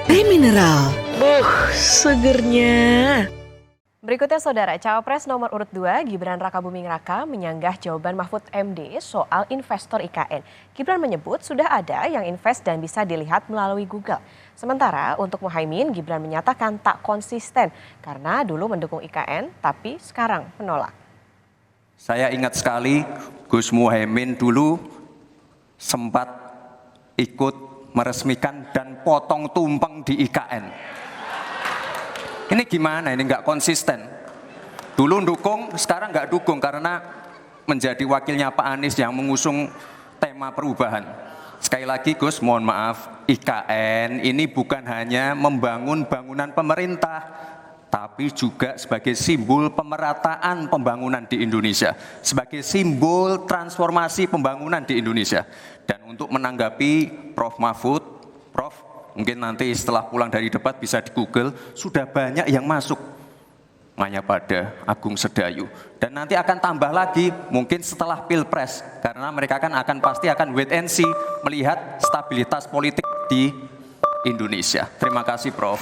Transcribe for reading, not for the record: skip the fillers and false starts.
Teh mineral. Segernya. Berikutnya Saudara, Cawapres nomor urut 2 Gibran Rakabuming Raka menyanggah jawaban Mahfud MD soal investor IKN. Gibran menyebut sudah ada yang invest dan bisa dilihat melalui Google. Sementara untuk Muhaimin, Gibran menyatakan tak konsisten karena dulu mendukung IKN tapi sekarang menolak. Saya ingat sekali Gus Muhaimin dulu sempat ikut meresmikan dan potong tumpeng di IKN. Ini gimana? Ini nggak konsisten. Dulu dukung, sekarang nggak dukung karena menjadi wakilnya Pak Anies yang mengusung tema perubahan. Sekali lagi Gus, mohon maaf, IKN ini bukan hanya membangun bangunan pemerintah, tapi juga sebagai simbol pemerataan pembangunan di Indonesia, sebagai simbol transformasi pembangunan di Indonesia. Dan untuk menanggapi Prof. Mahfud, Prof, mungkin nanti setelah pulang dari debat bisa di Google, sudah banyak yang masuk Mayapada, Agung Sedayu. Dan nanti akan tambah lagi mungkin setelah Pilpres, karena mereka pasti akan wait and see melihat stabilitas politik di Indonesia. Terima kasih Prof.